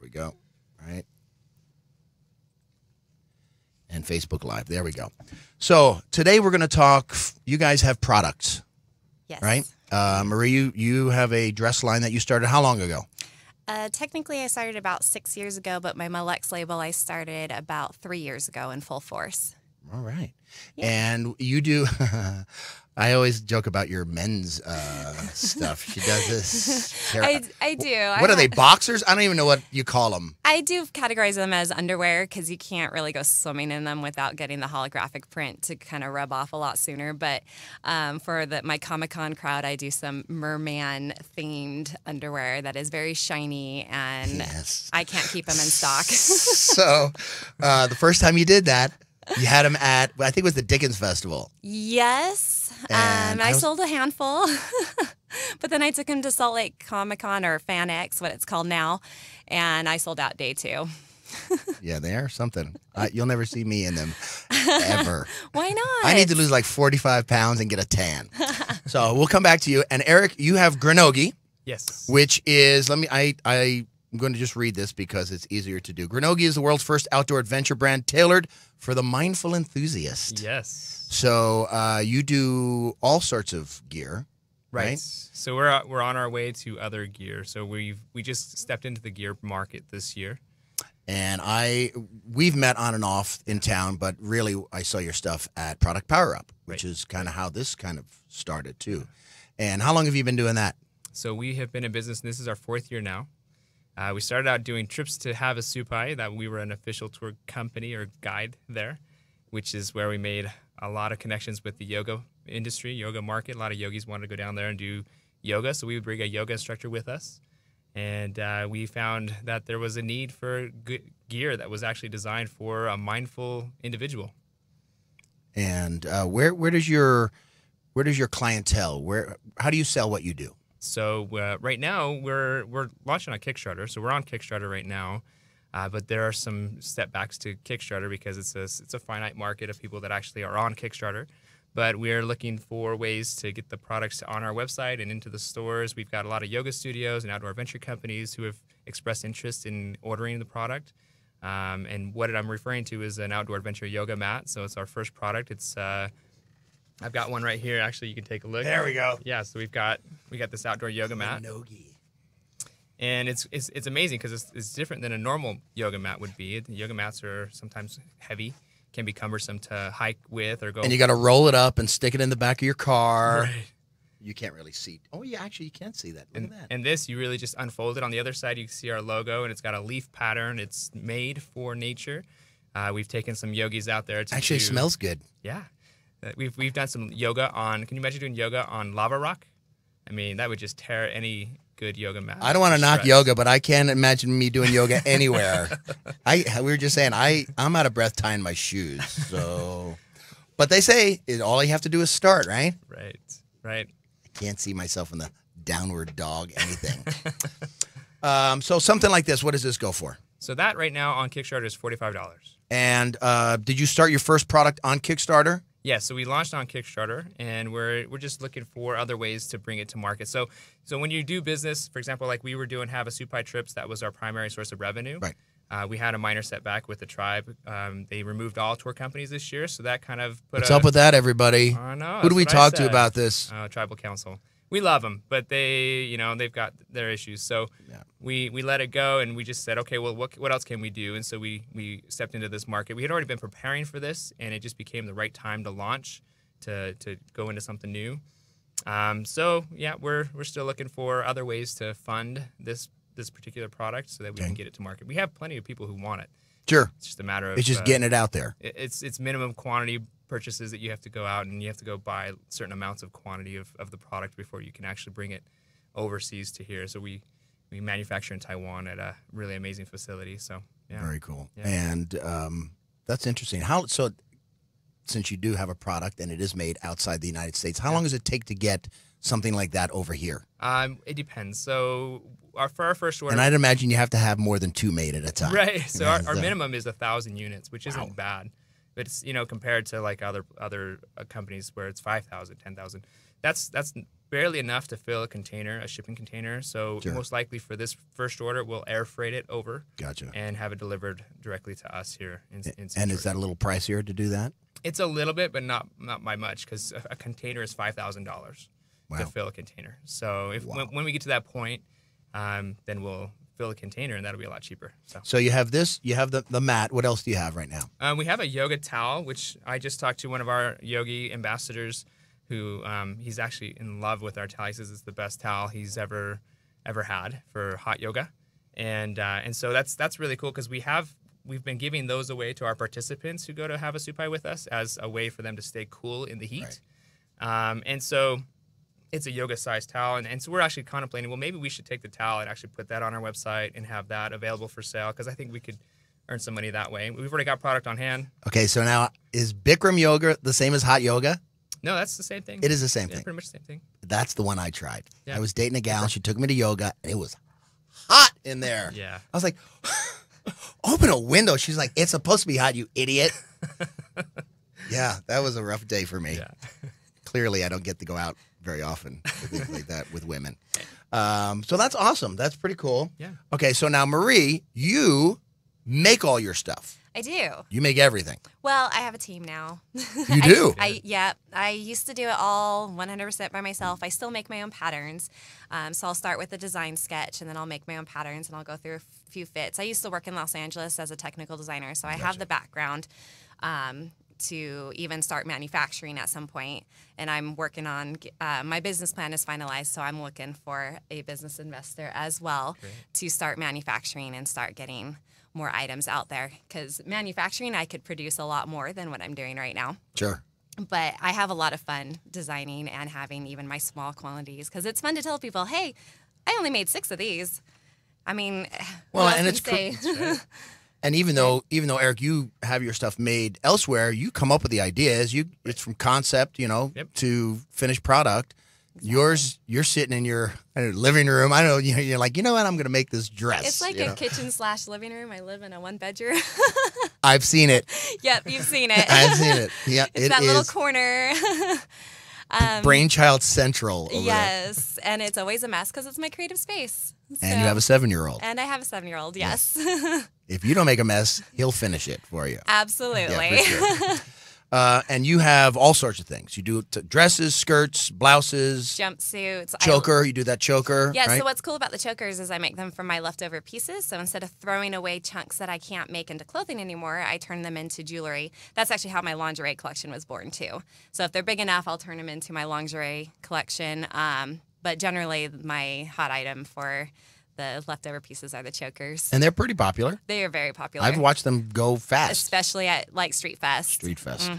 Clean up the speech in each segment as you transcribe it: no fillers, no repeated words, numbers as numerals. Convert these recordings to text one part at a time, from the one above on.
we go. All right. And Facebook Live. There we go. So today we're going to talk. You guys have products, Yes. right? Marie, you have a dress line that you started how long ago? Technically, I started about 6 years ago, but my Maluxe label I started about 3 years ago in full force. All right. Yeah. And you do. I always joke about your men's stuff. She does this. I do. What are they, boxers? I don't even know what you call them. I do categorize them as underwear because you can't really go swimming in them without getting the holographic print to kind of rub off a lot sooner. But for my Comic-Con crowd, I do some merman themed underwear that is very shiny, and Yes. I can't keep them in stock. So the first time you did that, you had them at, I think it was the Dickens Festival. Yes. And I sold a handful, but then I took them to Salt Lake Comic-Con, or FanX, what it's called now, and I sold out day 2. Yeah, they are something. You'll never see me in them, ever. Why not? I need to lose like 45 pounds and get a tan. So we'll come back to you. And Eric, you have Granogi. Yes. Which is, I'm going to just read this because it's easier to do. Granogi is the world's first outdoor adventure brand tailored for the mindful enthusiast. Yes. So you do all sorts of gear, right? So we're on our way to other gear. So we just stepped into the gear market this year. And we've met on and off in town, but really I saw your stuff at Product Power Up, which is kind of how this kind of started too. And how long have you been doing that? So we have been in business, and this is our 4th year now. We started out doing trips to Havasupai, that we were an official tour company or guide there, which is where we made a lot of connections with the yoga industry, yoga market. A lot of yogis wanted to go down there and do yoga, so we would bring a yoga instructor with us. And we found that there was a need for good gear that was actually designed for a mindful individual. And where does your clientele? How do you sell what you do? So right now we're launching on Kickstarter. So we're on Kickstarter right now, but there are some setbacks to Kickstarter because it's a finite market of people that actually are on Kickstarter. But we are looking for ways to get the products on our website and into the stores. We've got a lot of yoga studios and outdoor adventure companies who have expressed interest in ordering the product. And what I'm referring to is an outdoor adventure yoga mat. So it's our first product. It's I've got one right here. Actually, you can take a look. There we go. Yeah, so we got this outdoor yoga mat. Granogi. And it's amazing because it's different than a normal yoga mat would be. The yoga mats are sometimes heavy, can be cumbersome to hike with or go. And you got to roll it up and stick it in the back of your car. Right. You can't really see. Oh, yeah, actually, you can see that. Look at that. And this, you really just unfold it. On the other side, you can see our logo, and it's got a leaf pattern. It's made for nature. We've taken some yogis out there to Actually, it smells good. Yeah. We've done some yoga on, can you imagine doing yoga on lava rock? I mean, that would just tear any good yoga mat. I don't want to knock yoga, but I can't imagine me doing yoga anywhere. We were just saying, I'm out of breath tying my shoes. So, but they say all you have to do is start, right? Right. I can't see myself in the downward dog anything. So something like this, what does this go for? So that right now on Kickstarter is $45. And did you start your first product on Kickstarter? Yeah, so we launched on Kickstarter, and we're just looking for other ways to bring it to market. So when you do business, for example, like we were doing Havasupai trips, that was our primary source of revenue. Right. We had a minor setback with the tribe. They removed all tour companies this year, so that kind of put What's up with that, everybody? I know. Who do we talk to about this? Tribal Council. We love them, but they've got their issues. So we let it go, and we just said, okay, well, what else can we do? And so we stepped into this market. We had already been preparing for this, and it just became the right time to launch, to go into something new. So yeah, we're still looking for other ways to fund this particular product so that we can get it to market. We have plenty of people who want it. Sure. It's just a matter of it's just getting it out there. It's minimum quantity purchases that you have to go out, and you have to go buy certain amounts of quantity of the product before you can actually bring it overseas to here. So we manufacture in Taiwan at a really amazing facility. So yeah. Very cool. Yeah. And that's interesting. Since you do have a product and it is made outside the United States, how long does it take to get something like that over here? It depends. So for our first order, and I'd imagine you have to have more than 2 made at a time. Right. So our minimum is 1,000 units, which isn't bad. But it's compared to like other companies where it's 5,000, 10,000. That's barely enough to fill a shipping container. So Sure. most likely for this first order, we'll air freight it over. Gotcha. And have it delivered directly to us here in St. And is George. that a little pricier to do that? It's a little bit, but not by much, because a container is $5,000 Wow. to fill a container. So if when we get to that point, then we'll fill a container, and that'll be a lot cheaper. So you have this, you have the mat. What else do you have right now? We have a yoga towel, which I just talked to one of our yogi ambassadors, who he's actually in love with our towel. He says it's the best towel he's ever had for hot yoga, and so that's really cool, because we've been giving those away to our participants who go to have a supai with us as a way for them to stay cool in the heat. Right. And so it's a yoga-sized towel, and so we're actually contemplating, well, maybe we should take the towel and actually put that on our website and have that available for sale, because I think we could earn some money that way. We've already got product on hand. Okay, so now is Bikram yoga the same as hot yoga? No, that's the same thing. It is the same thing. Pretty much the same thing. That's the one I tried. Yeah. I was dating a gal. She took me to yoga. And it was hot in there. Yeah. I was like, open a window. She's like, it's supposed to be hot, you idiot. Yeah, that was a rough day for me. Yeah. Clearly, I don't get to go out very often with things like that with women. So that's awesome. That's pretty cool. Yeah. Okay, so now, Marie, you make all your stuff. I do. You make everything. Well, I have a team now. You do? I used to do it all 100% by myself. I still make my own patterns. So I'll start with a design sketch, and then I'll make my own patterns, and I'll go through a few fits. I used to work in Los Angeles as a technical designer, so I have the background to even start manufacturing at some point. And I'm working on, my business plan is finalized, so I'm looking for a business investor as well to start manufacturing and start getting more items out there, because manufacturing, I could produce a lot more than what I'm doing right now. Sure. But I have a lot of fun designing and having even my small quantities, because it's fun to tell people, hey, I only made 6 of these. I mean, well, what and else it's can you say? And even though Eric, you have your stuff made elsewhere, you come up with the ideas. It's from concept, to finished product. Exactly. Yours, you're sitting in your living room. I don't know. You're like, you know what? I'm going to make this dress. It's like a kitchen/living room. I live in a 1-bedroom. I've seen it. Yep, you've seen it. I've seen it. Yeah, it's that little corner. Brainchild Central. Over yes, there. And it's always a mess because it's my creative space. And you have a 7-year-old. And I have a 7-year-old. Yes. If you don't make a mess, he'll finish it for you. Absolutely. Yeah, for sure. And you have all sorts of things. You do dresses, skirts, blouses, jumpsuits, choker. You do that choker. Yeah. Right? So what's cool about the chokers is I make them from my leftover pieces. So instead of throwing away chunks that I can't make into clothing anymore, I turn them into jewelry. That's actually how my lingerie collection was born too. So if they're big enough, I'll turn them into my lingerie collection. But generally, my hot item for the leftover pieces are the chokers. And they're pretty popular. They are very popular. I've watched them go fast. Especially at like Street Fest. Street Fest.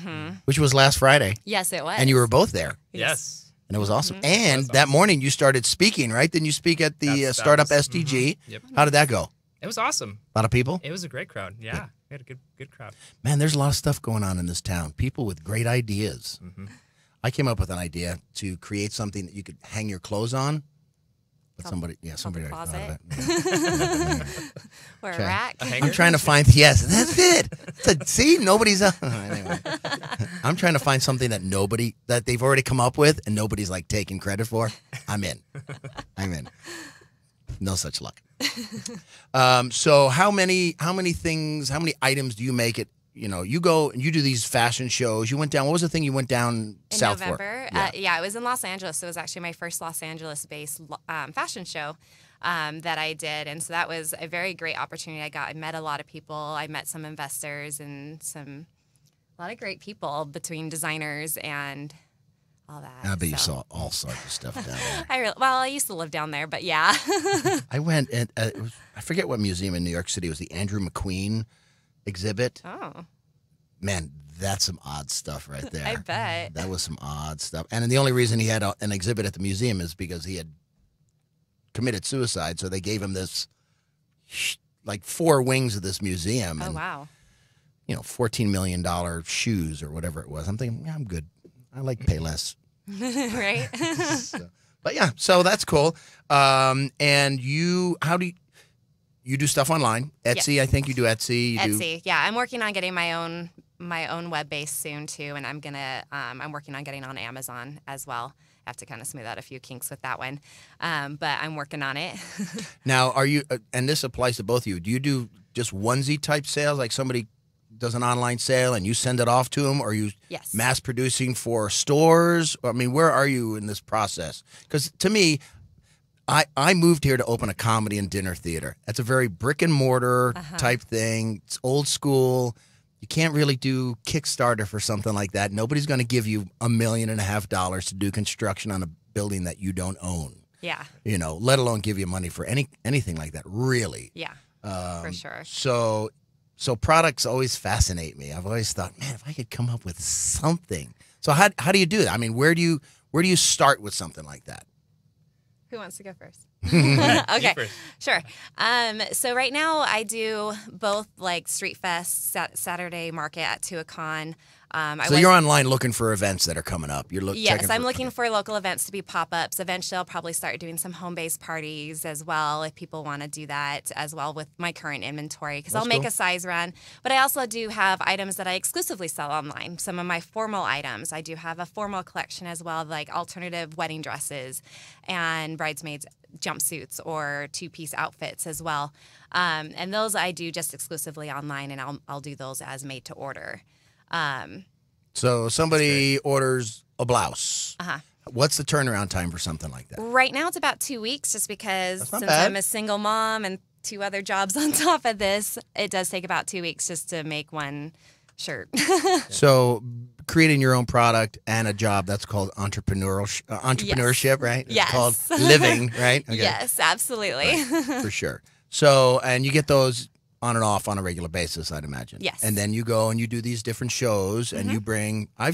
Which was last Friday. Yes, it was. And you were both there. Yes. And it was awesome. And that morning you started speaking, right? Didn't you speak at the Startup SDG? Yep. How did that go? It was awesome. A lot of people? It was a great crowd. Yeah. We had a good crowd. Man, there's a lot of stuff going on in this town. People with great ideas. I came up with an idea to create something that you could hang your clothes on. But somebody already thought of it. Or a rack. I'm trying to find, yes, that's it. See, nobody's, anyway. I'm trying to find something that they've already come up with and nobody's like taking credit for. I'm in. No such luck. So how many items do you make it? You go and you do these fashion shows. You went down. What was the thing you went down in south November? for? Yeah, it was in Los Angeles. It was actually my first Los Angeles-based fashion show that I did, and so that was a very great opportunity. I met a lot of people. I met some investors and a lot of great people between designers and all that. I bet you saw all sorts of stuff down there. I used to live down there, but yeah. I went and I forget what museum in New York City. It was the Andrew McQueen exhibit. Oh. Man, that's some odd stuff right there. I bet. That was some odd stuff. And the only reason he had an exhibit at the museum is because he had committed suicide, so they gave him this, like 4 wings of this museum. Oh, and, wow. $14 million shoes or whatever it was. I'm thinking, yeah, I'm good. I like Payless. Right? But yeah, so that's cool. And how do you do stuff online? Etsy, yes. I think you do Etsy. Etsy, yeah. I'm working on getting my own web base soon too, and I'm working on getting on Amazon as well. have to kind of smooth out a few kinks with that one. But I'm working on it. Now, are you, and this applies to both of you, do you do just onesie type sales, like somebody does an online sale and you send it off to them, or are you Yes. mass producing for stores? I mean, where are you in this process? Because to me, I moved here to open a comedy and dinner theater. That's a very brick and mortar type thing. It's old school. You can't really do Kickstarter for something like that. Nobody's going to give you $1.5 million to do construction on a building that you don't own. Yeah. You know, let alone give you money for anything like that, really. Yeah, for sure. So products always fascinate me. I've always thought, man, if I could come up with something. So how do you do that? I mean, where do you start with something like that? Who wants to go first? Okay, first. sure. So right now I do both like Street Fest, Saturday Market at Tuacahn. So you're online looking for events that are coming up. Yes, I'm looking for local events to be pop-ups. Eventually, I'll probably start doing some home-based parties as well if people want to do that as well with my current inventory, because I'll make a size run. But I also do have items that I exclusively sell online. Some of my formal items. I do have a formal collection as well, like alternative wedding dresses and bridesmaids jumpsuits or two-piece outfits as well. And those I do just exclusively online, and I'll do those as made to order. So somebody orders a blouse. Uh-huh. What's the turnaround time for something like that? Right now it's about 2 weeks, just because That's not since bad. I'm a single mom and 2 other jobs on top of this, it does take about 2 weeks just to make one shirt. So creating your own product and a job, that's called entrepreneurship, right? It's Yes. called living, right? Okay. Yes, absolutely. For sure. So, and you get those on and off on a regular basis, I'd imagine. Yes. And then you go and you do these different shows and you bring, I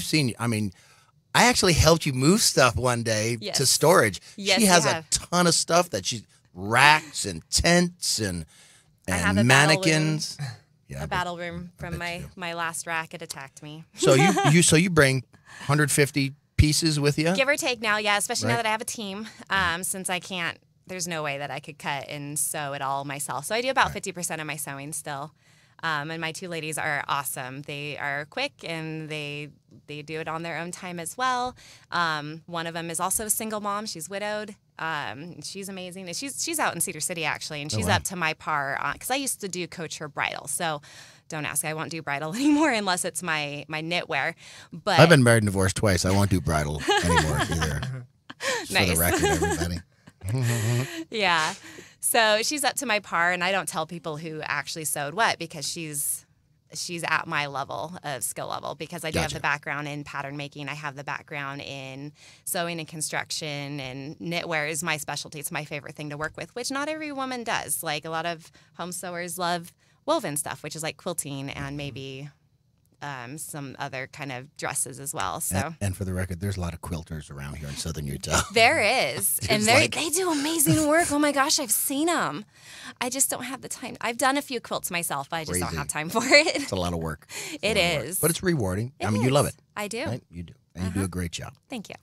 actually helped you move stuff one day Yes. to storage. Yes, she you has have. a ton of stuff that racks and tents and I have a battle mannequins. Yeah, A battle room from my last rack. It attacked me. So you bring 150 pieces with you? Give or take now, yeah, especially Right. now that I have a team, since I can't, there's no way that I could cut and sew it all myself. So I do about 50% of my sewing still. And my 2 ladies are awesome. They are quick and they do it on their own time as well. One of them is also a single mom. She's widowed. She's amazing. And she's out in Cedar City actually, and she's up to my par because I used to coach her bridal. So don't ask, I won't do bridal anymore unless it's my knitwear. But I've been married and divorced twice. I won't do bridal anymore either. Just Nice. For the record, everybody. Yeah. So she's up to my par, and I don't tell people who actually sewed what because she's at my level of skill level, because I do have Gotcha. the background in pattern making. I have the background in sewing and construction, and knitwear is my specialty. It's my favorite thing to work with, which not every woman does. Like a lot of home sewers love woven stuff, which is like quilting and maybe some other kind of dresses as well. So And for the record, there's a lot of quilters around here in southern Utah. there is, and like- they do amazing work. Oh my gosh, I've seen them. I just don't have the time. I've done a few quilts myself, but I just don't Crazy. have time for it. It's a lot of work. It a lot of work. is. But it's rewarding. It I mean, you is. love it. I do. Right? You do. And you do a great job. Thank you.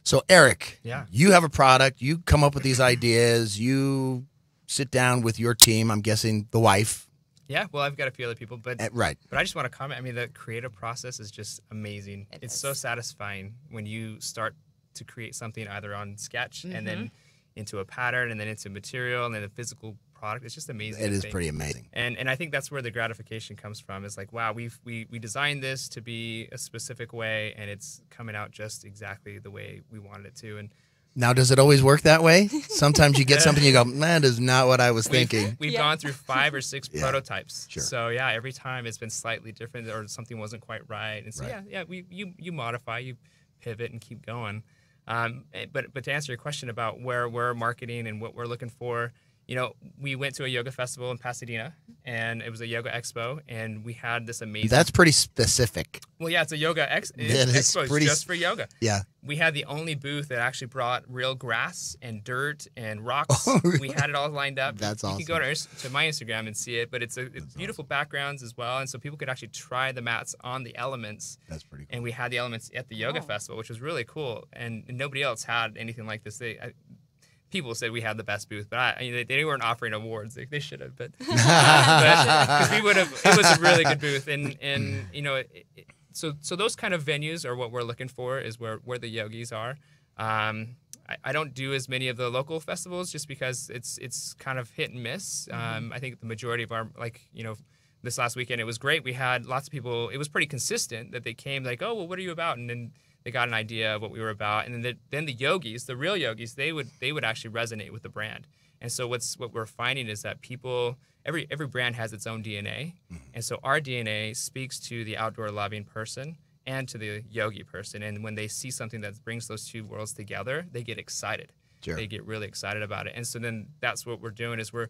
So, Eric, Yeah. you have a product. You come up with these ideas. You sit down with your team. I'm guessing the wife. Yeah, well, I've got a few other people, but Right. But I just want to comment. I mean, the creative process is just amazing. It It's is. so satisfying when you start to create something either on sketch and then into a pattern and then into material and then a physical product. It's just amazing. It to is think. pretty amazing. And I think that's where the gratification comes from. It's like, wow, we designed this to be a specific way, and it's coming out just exactly the way we wanted it to. And Now, does it always work that way? Sometimes you get something, you go, man, that is not what I was thinking. We've gone through 5 or 6 Yeah. prototypes. Sure. So yeah, every time it's been slightly different or something wasn't quite right. And so Right. you modify, you pivot and keep going. But to answer your question about where we're marketing and what we're looking for, you know, we went to a yoga festival in Pasadena, and it was a yoga expo, and we had this amazing. That's pretty specific. Well, yeah, it's a yoga It is expo. It's pretty just for yoga. Yeah. We had the only booth that actually brought real grass and dirt and rocks. Oh, really? We had it all lined up. That's You awesome. can go to my Instagram and see it, but it's beautiful backgrounds as well, and so people could actually try the mats on the elements. That's pretty cool. And we had the elements at the yoga festival, which was really cool, and nobody else had anything like this. People said we had the best booth, but they weren't offering awards. They should have, but because we would have. It was a really good booth, and you know, so those kind of venues are what we're looking for. Is where the yogis are. I don't do as many of the local festivals just because it's kind of hit and miss. I think the majority of our, this last weekend, it was great. We had lots of people. It was pretty consistent that they came like, oh, well, what are you about? And then they got an idea of what we were about. And then the yogis, the real yogis, they would actually resonate with the brand. And so what we're finding is that people, every brand has its own DNA. And so our DNA speaks to the outdoor loving person and to the yogi person. And when they see something that brings those two worlds together, they get excited. Sure. They get really excited about it. And so then that's what we're doing is we're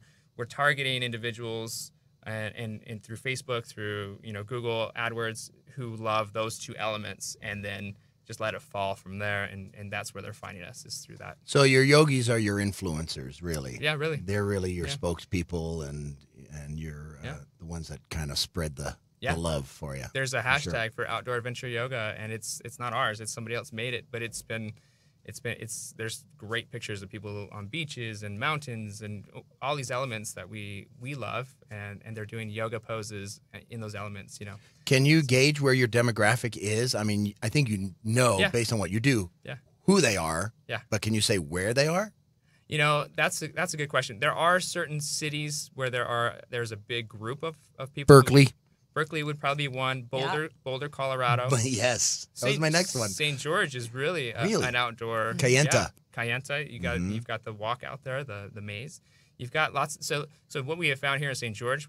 targeting individuals and through Facebook, through Google AdWords, who love those two elements, and then just let it fall from there. And that's where they're finding us, is through that. So your yogis are your influencers, really. Yeah, really. They're really your spokespeople, and you're the ones that kind of spread the love for you. There's a hashtag for outdoor adventure yoga, and it's not ours. It's somebody else made it, but there's great pictures of people on beaches and mountains and all these elements that we love, and they're doing yoga poses in those elements. Can you gauge where your demographic is? I mean, I think based on what you do, who they are. Yeah. But can you say where they are? That's a good question. There are certain cities where there's a big group of people. Berkeley would probably be one. Boulder, Colorado. Yes, that was my next one. St. George is really an outdoor. Kayenta. Kayenta. You've got the walk out there, the maze. You've got lots. So what we have found here in St. George,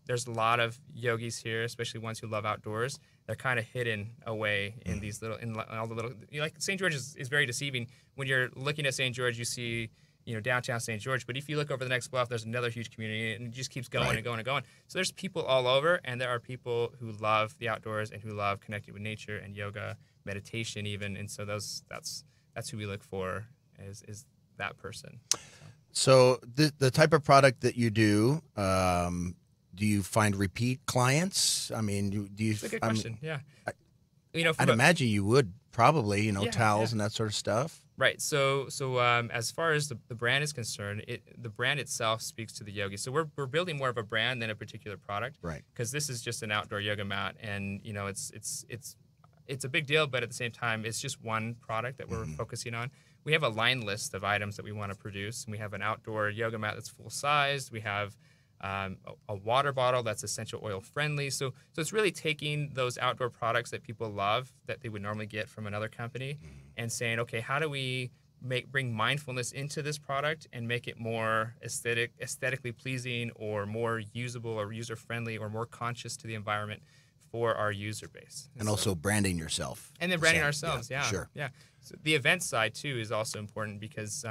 there's a lot of yogis here, especially ones who love outdoors. They're kind of hidden away in these all the little. St. George is very deceiving. When you're looking at St. George, you see downtown St. George. But if you look over the next bluff, there's another huge community, and it just keeps going and going and going. So there's people all over, and there are people who love the outdoors and who love connecting with nature and yoga, meditation even. And so that's who we look for is that person. So the type of product that you do you find repeat clients? I mean, do you? That's a good question. I'd imagine you would probably, towels and that sort of stuff. Right. So as far as the brand is concerned, the brand itself speaks to the yogi. So we're building more of a brand than a particular product. Right. Because this is just an outdoor yoga mat, and it's a big deal, but at the same time, it's just one product that we're focusing on. We have a line list of items that we want to produce, and we have an outdoor yoga mat that's full sized. We have a water bottle that's essential oil friendly. So it's really taking those outdoor products that people love that they would normally get from another company and saying, okay, how do we bring mindfulness into this product and make it more aesthetically pleasing, or more usable or user friendly, or more conscious to the environment for our user base. And also branding yourself. And then branding ourselves, Sure. Yeah. So the event side too is also important because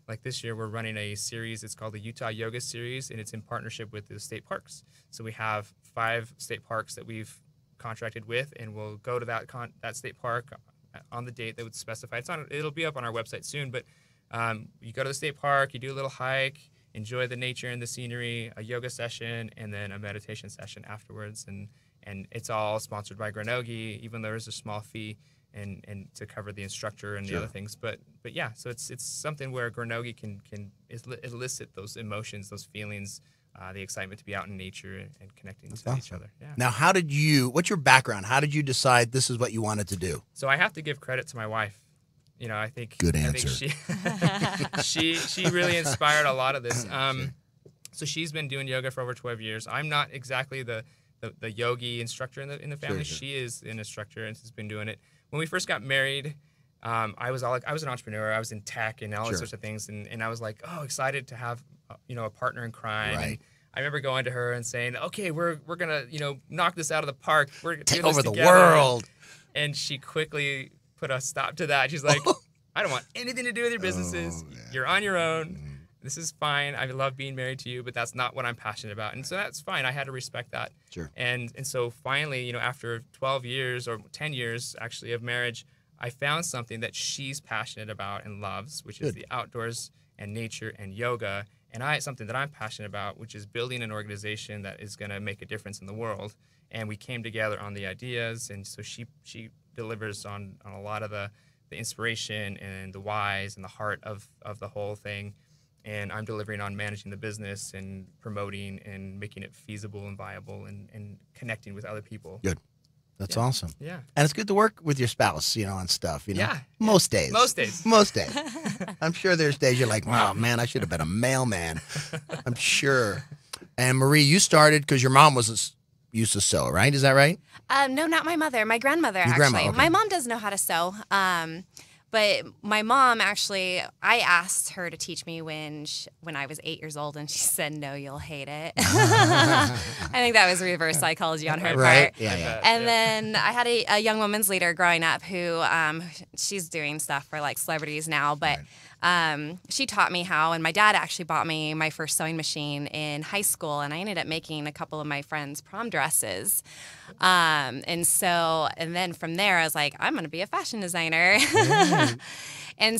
like this year, we're running a series. It's called the Utah Yoga Series, and it's in partnership with the state parks. So we have 5 state parks that we've contracted with, and we'll go to that state park on the date that was specified. It'll be up on our website soon, but you go to the state park, you do a little hike, enjoy the nature and the scenery, a yoga session, and then a meditation session afterwards. And it's all sponsored by Granogi, even though there's a small fee and to cover the instructor and the other things. But yeah, so it's something where Granogi can elicit those emotions, those feelings, the excitement to be out in nature and connecting with each other. Yeah. Now, what's your background? How did you decide this is what you wanted to do? So I have to give credit to my wife. I think good answer. I think she really inspired a lot of this. So she's been doing yoga for over 12 years. I'm not exactly the yogi instructor in the family. Sure. She is an instructor and has been doing it. When we first got married, I was an entrepreneur. I was in tech and all those sorts of things, and I was like, excited to have a partner in crime. Right. And I remember going to her and saying, okay, we're gonna knock this out of the park. We're gonna take do this over the together. world. And she quickly put a stop to that. She's like, I don't want anything to do with your businesses. You're on your own. This is fine. I love being married to you, but that's not what I'm passionate about. And so that's fine. I had to respect that. Sure. And so finally, after 12 years or 10 years actually of marriage, I found something that she's passionate about and loves, which is the outdoors and nature and yoga. And something that I'm passionate about, which is building an organization that is going to make a difference in the world. And we came together on the ideas. And so she delivers on a lot of the inspiration and the whys and the heart of the whole thing. And I'm delivering on managing the business and promoting and making it feasible and viable and connecting with other people. Good. That's awesome. Yeah. And it's good to work with your spouse, on stuff, Yeah. Most days. Most days. Most days. I'm sure there's days you're like, wow, man, I should have been a mailman. I'm sure. And Marie, you started because your mom used to sew, right? Is that right? No, not my mother. My grandmother, Your actually. grandma, okay. My mom does know how to sew. But my mom, actually, I asked her to teach me when I was 8 years old, and she said, no, you'll hate it. I think that was reverse psychology on her Right? part. Yeah. And then I had a young women's leader growing up who, she's doing stuff for like celebrities now, but she taught me how, and my dad actually bought me my first sewing machine in high school, and I ended up making a couple of my friends' prom dresses. And then from there, I was like, I'm going to be a fashion designer. And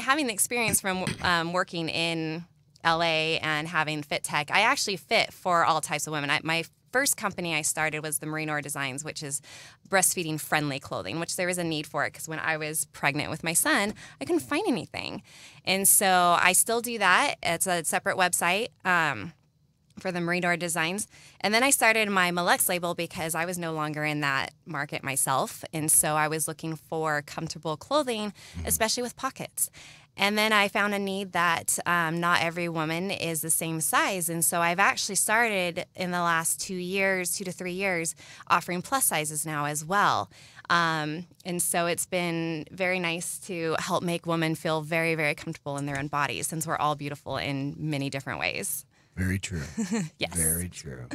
having the experience from working in LA and having Fit Tech, I actually fit for all types of women. My first company I started was the Marie Nohr Designs, which is breastfeeding friendly clothing, which there was a need for it because when I was pregnant with my son, I couldn't find anything. And so I still do that. It's a separate website for the Marie Nohr Designs. And then I started my Maluxe label because I was no longer in that market myself. And so I was looking for comfortable clothing, especially with pockets. And then I found a need that not every woman is the same size. And so I've actually started in the last 2 to 3 years offering plus sizes now as well. And so it's been very nice to help make women feel very, very comfortable in their own bodies since we're all beautiful in many different ways. Very true. Yes. Very true.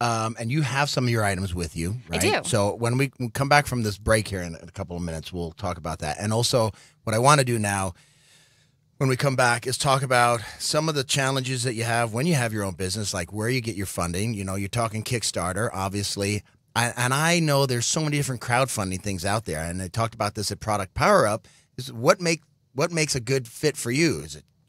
And you have some of your items with you, right? I do. So when we come back from this break here in a couple of minutes, we'll talk about that. And also what I want to do now when we come back is talk about some of the challenges that you have when you have your own business, like where you get your funding. You're talking Kickstarter, obviously. And I know there's so many different crowdfunding things out there. And I talked about this at Product Power Up. Is what makes a good fit for you?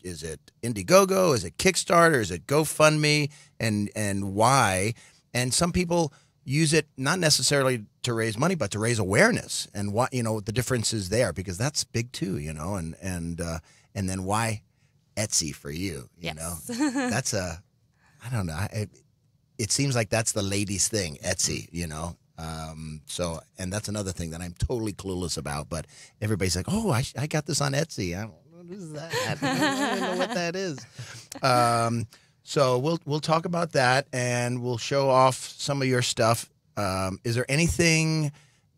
Is it Indiegogo? Is it Kickstarter? Is it GoFundMe? And why? And some people use it not necessarily to raise money, but to raise awareness. And what the difference is there, because that's big too. And then why Etsy for you? You know, that's I don't know. It seems like that's the ladies' thing, Etsy. And that's another thing that I'm totally clueless about. But everybody's like, oh, I got this on Etsy. What is that? I don't know what that is. So we'll talk about that, and we'll show off some of your stuff. Is there anything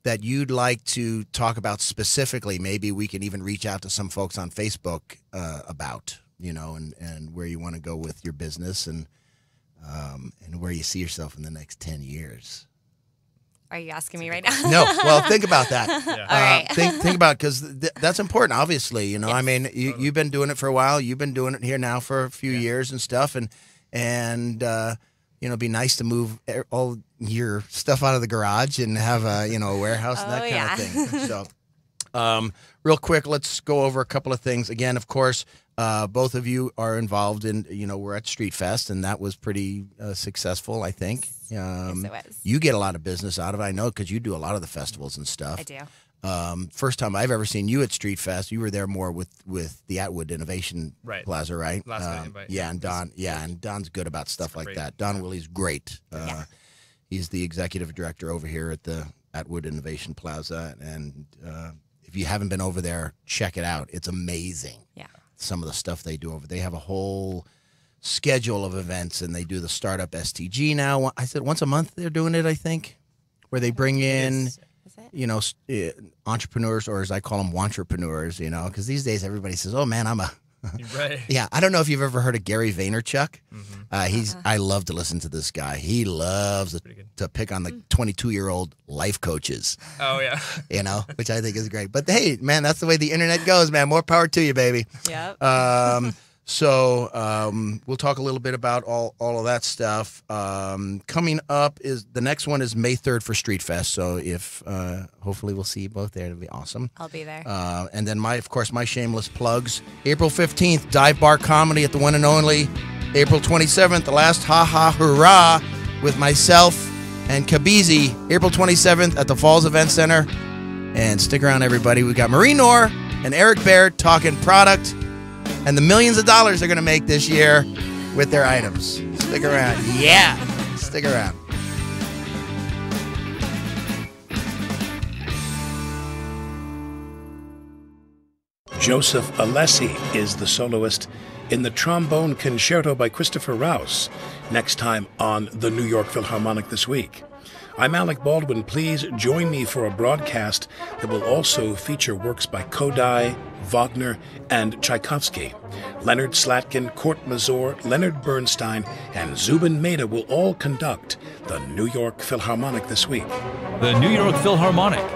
that you'd like to talk about specifically? Maybe we can even reach out to some folks on Facebook about, and where you want to go with your business and where you see yourself in the next 10 years. Are you asking me right now? No. Well, think about that. Yeah. All right. Think about, because that's important, obviously. Yes. I mean, you've been doing it for a while. You've been doing it here now for a few years and stuff. And it'd be nice to move all your stuff out of the garage and have a warehouse and that kind of thing. So, real quick, let's go over a couple of things. Again, of course, both of you are involved in, we're at Street Fest, and that was pretty successful, I think. Yes, it was. You get a lot of business out of it, I know, because you do a lot of the festivals and stuff. I do. First time I've ever seen you at Street Fest, you were there more with the Atwood Innovation Plaza, right? Last minute invite. Yeah, and Don. Yeah, and Don's good about stuff like that. Don Willie's great. He's the executive director over here at the Atwood Innovation Plaza, and if you haven't been over there, check it out. It's amazing. Yeah. Some of the stuff they do over. They have a whole schedule of events, and they do the Startup STG now. I said once a month they're doing it, I think, where they bring in, entrepreneurs, or as I call them, wantrepreneurs, because these days everybody says, oh, man, I'm a right. Yeah, I don't know if you've ever heard of Gary Vaynerchuk. I love to listen to this guy. He loves to pick on the 22-year-old life coaches. Oh, yeah. Which I think is great. But hey, man, that's the way the internet goes, man. More power to you, baby. Yep. So we'll talk a little bit about all of that stuff. Coming up is the next one is May 3rd for Street Fest. So if hopefully we'll see you both there. It'll be awesome. I'll be there. And then my shameless plugs. April 15th, Dive Bar Comedy at the one and only. April 27th, the last Ha Ha Hurrah with myself and Kabizi. April 27th at the Falls Event Center. And stick around, everybody. We got Marie Nohr and Eric Baird talking product and the millions of dollars they're going to make this year with their items. Stick around. Yeah. Stick around. Joseph Alessi is the soloist in the Trombone Concerto by Christopher Rouse, next time on the New York Philharmonic this week. I'm Alec Baldwin. Please join me for a broadcast that will also feature works by Kodai, Wagner, and Tchaikovsky. Leonard Slatkin, Kurt Mazur, Leonard Bernstein, and Zubin Mehta will all conduct the New York Philharmonic this week. The New York Philharmonic,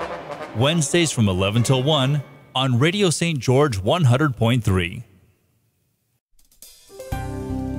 Wednesdays from 11 till 1 on Radio St. George 100.3.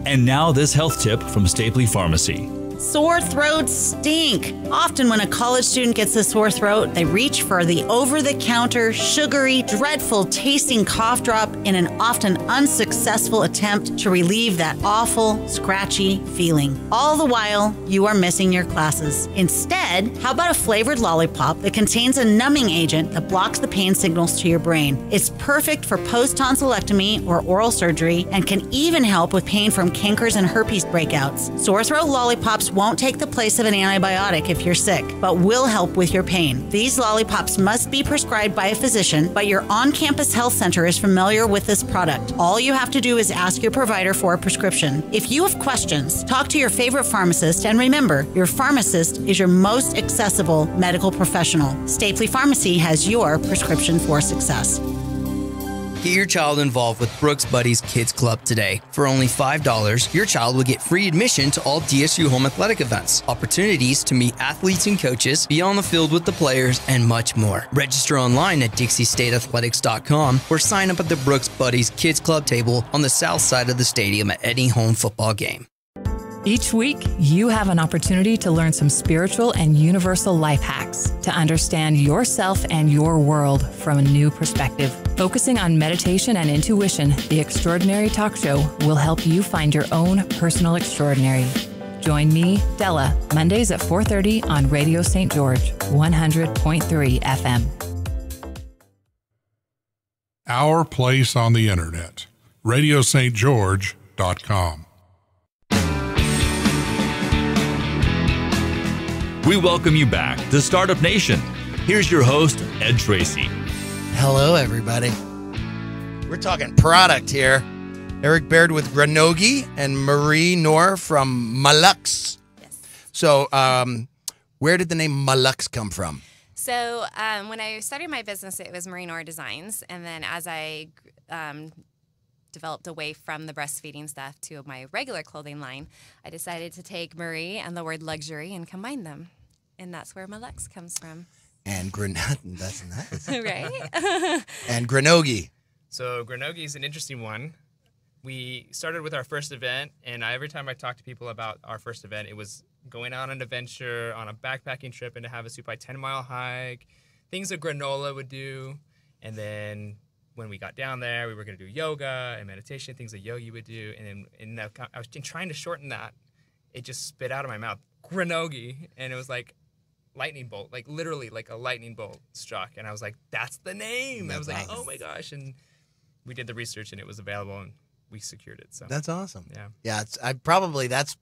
And now this health tip from Stapley Pharmacy. Sore throats stink. Often when a college student gets a sore throat, they reach for the over-the-counter, sugary, dreadful tasting cough drop in an often unsuccessful attempt to relieve that awful, scratchy feeling. All the while, you are missing your classes. Instead, how about a flavored lollipop that contains a numbing agent that blocks the pain signals to your brain? It's perfect for post-tonsillectomy or oral surgery and can even help with pain from cankers and herpes breakouts. Sore throat lollipops won't take the place of an antibiotic if you're sick, but will help with your pain. These lollipops must be prescribed by a physician, but your on-campus health center is familiar with this product. All you have to do is ask your provider for a prescription. If you have questions, talk to your favorite pharmacist, and remember, your pharmacist is your most accessible medical professional. Stapley Pharmacy has your prescription for success. Get your child involved with Brooks Buddies Kids Club today. For only $5, your child will get free admission to all DSU home athletic events, opportunities to meet athletes and coaches, be on the field with the players, and much more. Register online at DixieStateAthletics.com or sign up at the Brooks Buddies Kids Club table on the south side of the stadium at any home football game. Each week, you have an opportunity to learn some spiritual and universal life hacks to understand yourself and your world from a new perspective. Focusing on meditation and intuition, The Extraordinary Talk Show will help you find your own personal extraordinary. Join me, Della, Mondays at 4:30 on Radio St. George, 100.3 FM. Our place on the internet, radiostgeorge.com. We welcome you back to Startup Nation. Here's your host, Ed Tracey. Hello, everybody. We're talking product here. Eric Baird with Granogi and Marie Nohr from Maluxe. Yes. So, where did the name Maluxe come from? So when I started my business, it was Marie Nohr Designs. And then as I developed away from the breastfeeding stuff to my regular clothing line, I decided to take Marie and the word luxury and combine them. And that's where Maluxe comes from. And that's nice. Right? And Granogi. So Granogi is an interesting one. We started with our first event, and every time I talk to people about our first event, it was going out on an adventure, on a backpacking trip, and to have a super 10-mile hike, things that granola would do. And then when we got down there, we were going to do yoga and meditation, things that yogi would do. And then I was trying to shorten that. It just spit out of my mouth, Granogi. And it was like lightning bolt, like literally like a lightning bolt struck. And I was like, that's the name. I was like, oh my gosh. And we did the research and it was available and we secured it. So that's awesome. Yeah. Yeah. That's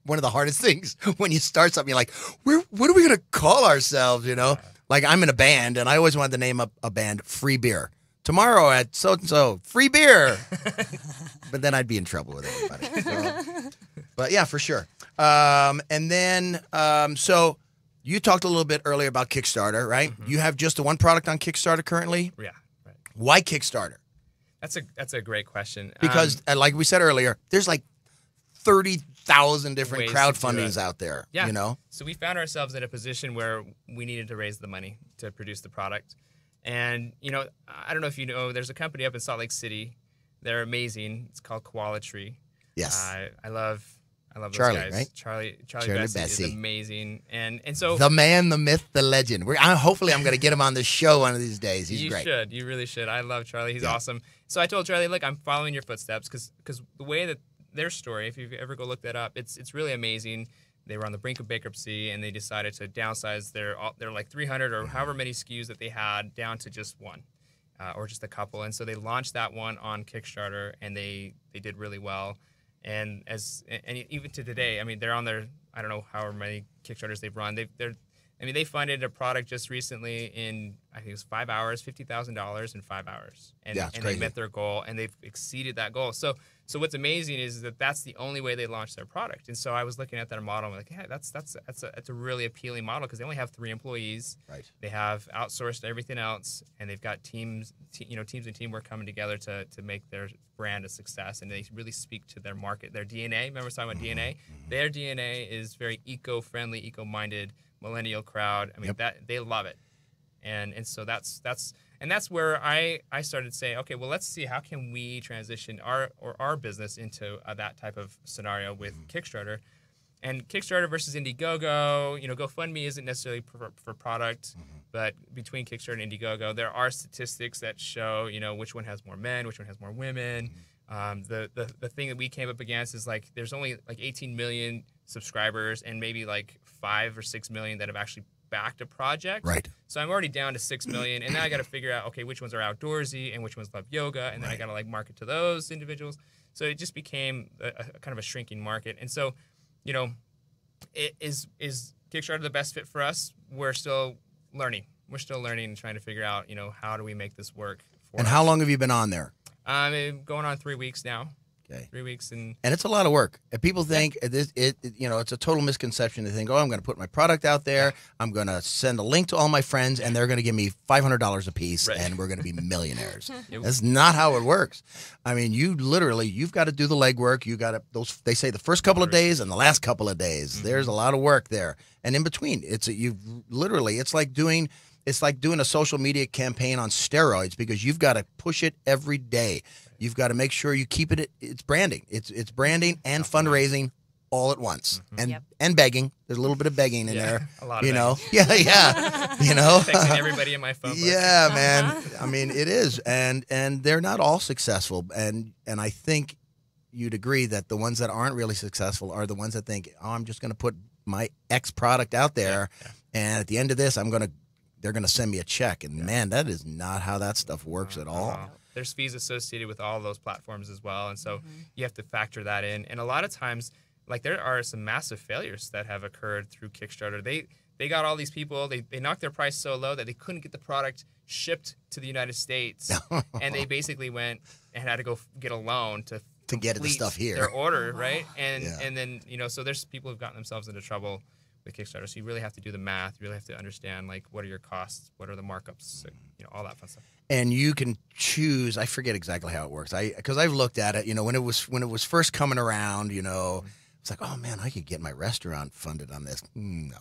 one of the hardest things when you start something. You're like, what are we going to call ourselves? You know, like I'm in a band and I always wanted to name a band Free Beer. Tomorrow at so-and-so, free beer. But then I'd be in trouble with everybody. So, but yeah, for sure. And then, so you talked a little bit earlier about Kickstarter, right? Mm-hmm. You have just the one product on Kickstarter currently? Yeah. Right. Why Kickstarter? That's a great question. Because like we said earlier, there's like 30,000 different crowdfundings out there. Yeah. You know? So we found ourselves in a position where we needed to raise the money to produce the product. And, you know, I don't know if you know, there's a company up in Salt Lake City. They're amazing. It's called Koala Tree. Yes. I love Charlie, those guys. right? Charlie Bessie is amazing. And so the man, the myth, the legend. Hopefully I'm going to get him on the show one of these days. He's great. You really should. I love Charlie. He's awesome. So I told Charlie, look, I'm following your footsteps because the way that their story, if you ever go look that up, it's really amazing. They were on the brink of bankruptcy, and they decided to downsize their like 300 or however many SKUs that they had down to just one, or just a couple. And so they launched that one on Kickstarter, and they did really well. And even to today, I mean, they're on their, I don't know however many Kickstarters they've run. I mean, they funded a product just recently in, I think it was 5 hours, $50,000 in 5 hours. And, Yeah, it's and crazy. they met their goal, and they've exceeded that goal. So what's amazing is that that's the only way they launched their product. And so I was looking at that model, and I'm like, yeah, that's a really appealing model because they only have 3 employees. Right. They have outsourced everything else, and they've got teams and teamwork coming together to make their brand a success, and they really speak to their market, their DNA. Remember I was talking about DNA? Their DNA is very eco-friendly, eco-minded, millennial crowd. I mean, that they love it. And so that's where I started to say, okay, well, let's see how can we transition our business into that type of scenario with Kickstarter. And Kickstarter versus Indiegogo, GoFundMe isn't necessarily for product, but between Kickstarter and Indiegogo, there are statistics that show, which one has more men, which one has more women. The thing that we came up against is like there's only like 18 million subscribers and maybe like 5 or 6 million that have actually backed a project. Right. So I'm already down to 6 million, and now I got to figure out, okay, which ones are outdoorsy and which ones love yoga, and then I got to like market to those individuals. So it just became a kind of a shrinking market. And so, is Kickstarter the best fit for us? We're still learning. We're still learning and trying to figure out, how do we make this work for And us. how long have you been on there? Going on 3 weeks now. Okay. 3 weeks And it's a lot of work. And people think it's a total misconception to think, oh, I'm going to put my product out there. I'm going to send a link to all my friends, and they're going to give me $500 a piece, and we're going to be millionaires. That's not how it works. I mean, you've got to do the legwork. You got to they say the first couple of days and the last couple of days. There's a lot of work there, and in between, it's like doing a social media campaign on steroids because you've got to push it every day. You've got to make sure you keep it. It's branding. It's branding and fundraising all at once, and begging. There's a little bit of begging in there. A lot of begging. Yeah. Texting everybody in my phone book. Yeah, man. I mean, it is, and they're not all successful, and I think you'd agree that the ones that aren't really successful are the ones that think, oh, I'm just going to put my X product out there, and at the end of this, they're going to send me a check. And man, that is not how that stuff works at all. There's fees associated with all those platforms as well. And so you have to factor that in. And a lot of times, like there are some massive failures that have occurred through Kickstarter. They got all these people, they knocked their price so low that they couldn't get the product shipped to the United States. And they basically went and had to go get a loan to get the stuff here. Their order, right? And then, so there's people who've gotten themselves into trouble with Kickstarter. So you really have to do the math. You really have to understand, like, what are your costs? What are the markups? All that fun stuff. And you can choose. I forget exactly how it works. Because I've looked at it. When it was first coming around. It's like, oh man, I could get my restaurant funded on this. No,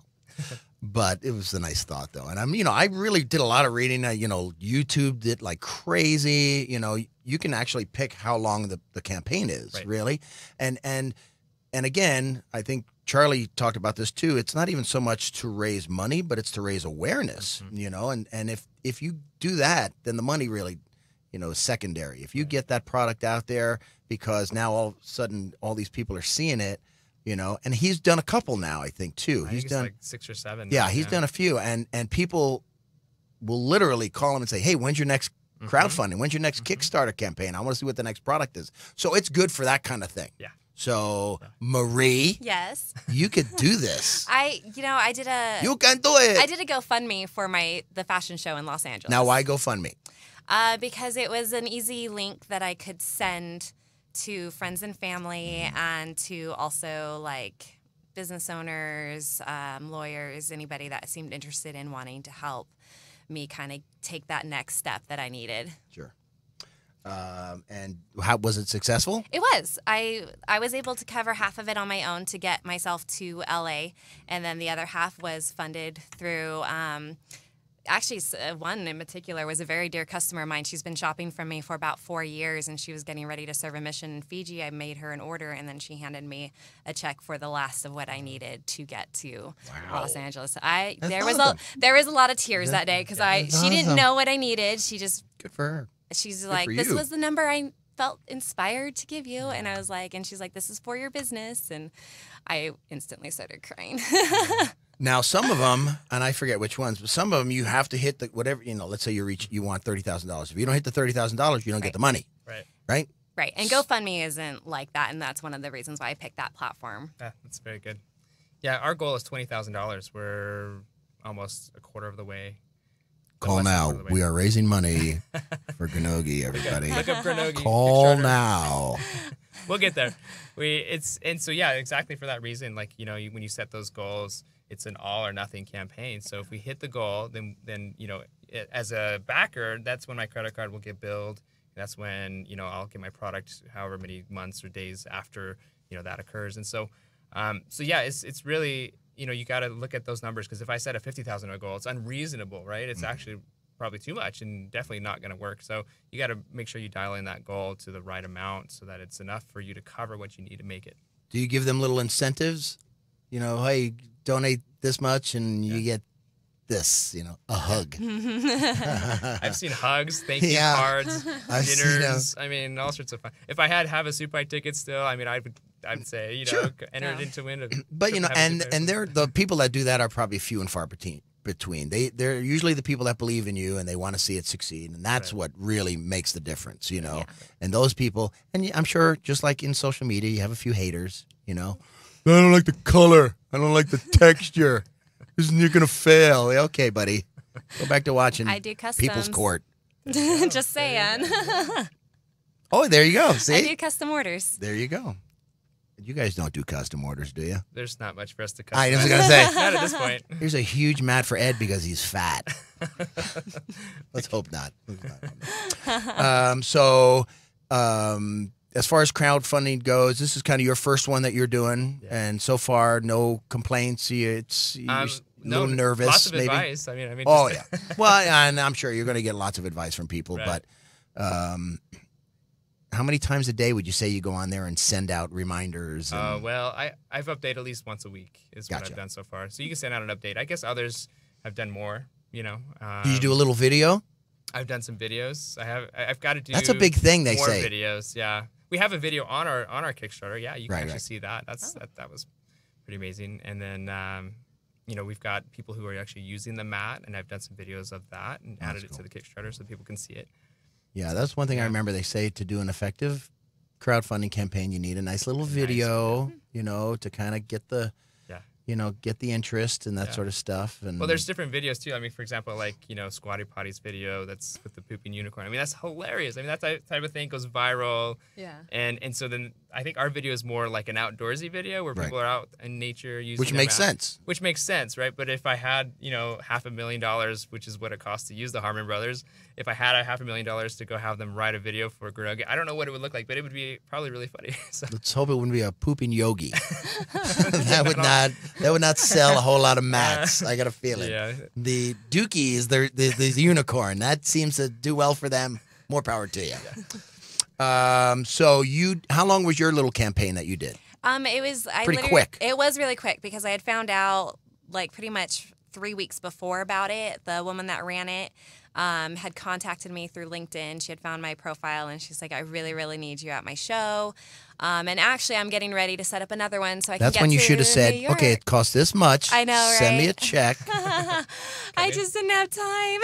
but it was a nice thought though. And I really did a lot of reading. YouTube it like crazy. You can actually pick how long the campaign is really. And again, I think Charlie talked about this too. It's not even so much to raise money, but it's to raise awareness, and if you do that, then the money really, is secondary. If you get that product out there, because now all of a sudden all these people are seeing it, and he's done a couple now, I think too. He's done like 6 or 7. Yeah, he's done a few, and people will literally call him and say, hey, when's your next crowdfunding? When's your next Kickstarter campaign? I want to see what the next product is. So it's good for that kind of thing. Yeah. So, Marie, yes, you could do this. You can do it. I did a GoFundMe for the fashion show in Los Angeles. Now, why GoFundMe? Because it was an easy link that I could send to friends and family, and to also like business owners, lawyers, anybody that seemed interested in wanting to help me kind of take that next step that I needed. Sure. And how was it successful? It was. I was able to cover half of it on my own to get myself to LA, and then the other half was funded through actually one in particular was a very dear customer of mine. She's been shopping from me for about 4 years, and she was getting ready to serve a mission in Fiji. I made her an order, and then she handed me a check for the last of what I needed to get to Los Angeles. There was a lot of tears that day because she didn't know what I needed. She just good for her. She's like, this was the number I felt inspired to give you. And I was like, and she's like, this is for your business. And I instantly started crying. Now, some of them, and I forget which ones, but some of them you have to hit the whatever, let's say you want $30,000. If you don't hit the $30,000, you don't get the money. Right? Right. And GoFundMe isn't like that. And that's one of the reasons why I picked that platform. Yeah, that's very good. Yeah, our goal is $20,000. We're almost a quarter of the way. Call now. We are raising money for Granogi, everybody. Look up Granogi. Call now. We'll get there. So exactly for that reason, like, you know, when you set those goals, it's an all or nothing campaign. So if we hit the goal, then you know, as a backer, that's when my credit card will get billed. That's when, you know, I'll get my product however many months or days after, you know, that occurs. And so, it's really, you know, you got to look at those numbers, because if I set a $50,000 goal, it's unreasonable, right? It's actually probably too much and definitely not going to work. So you got to make sure you dial in that goal to the right amount so that it's enough for you to cover what you need to make it. Do you give them little incentives? You know, hey, donate this much and you get this, you know, a hug. I've seen hugs, thank you cards, dinners. I mean, all sorts of fun. If I have a soup bite ticket still, I mean, I'd say, you know, enter it into win. But, you know, and they're the people that do that are probably few and far between. They're usually the people that believe in you and they want to see it succeed, and that's what really makes the difference, you know. And those people, and I'm sure just like in social media, you have a few haters, you know. I don't like the color. I don't like the texture. You're gonna fail. Okay, buddy. Go back to watching I do customs. People's Court. Just saying. Oh, there you go. See? I do custom orders. There you go. You guys don't do custom orders, do you? There's not much for us to customize. I was gonna say. Not at this point. Here's a huge mat for Ed because he's fat. Let's hope not. As far as crowdfunding goes, this is kind of your first one that you're doing, and so far, no complaints. You're a little nervous. Lots of maybe. advice. I mean, oh yeah. Well, and I'm sure you're going to get lots of advice from people. Right. But how many times a day would you say you go on there and send out reminders? Well, I've updated at least once a week is what I've done so far. So you can send out an update. I guess others have done more. You know. Do you do a little video? I've done some videos. I've got to do. That's a big thing. They more say videos. Yeah. We have a video on our Kickstarter. Yeah, you can actually see that. That was pretty amazing. And then, you know, we've got people who are actually using the mat, and I've done some videos of that and added it to the Kickstarter so people can see it. Yeah, that's one thing I remember. They say to do an effective crowdfunding campaign, you need a nice little video, you know, to kind of get the, you know, get the interest and that sort of stuff. And well, there's different videos too. I mean, for example, like, you know, Squatty Potty's video that's with the pooping unicorn. I mean, that's hilarious. I mean, that type of thing goes viral. Yeah. And so then I think our video is more like an outdoorsy video where people are out in nature using which makes sense. Which makes sense, right? But if I had, you know, $500,000, which is what it costs to use the Harmon Brothers, if I had $500,000 to go have them write a video for Granogi, I don't know what it would look like, but it would be probably really funny. So. Let's hope it wouldn't be a pooping yogi. That would not sell a whole lot of mats. I got a feeling. Yeah. The Dookie is the unicorn. That seems to do well for them. More power to you. Yeah. So how long was your little campaign that you did? It was pretty quick. It was really quick because I had found out like pretty much 3 weeks before about it. The woman that ran it had contacted me through LinkedIn. She had found my profile, and she's like, I really, really need you at my show. And actually, I'm getting ready to set up another one so I can get to New York. That's when you should have said, okay, it costs this much. I know, right? Send me a check. I just didn't have time.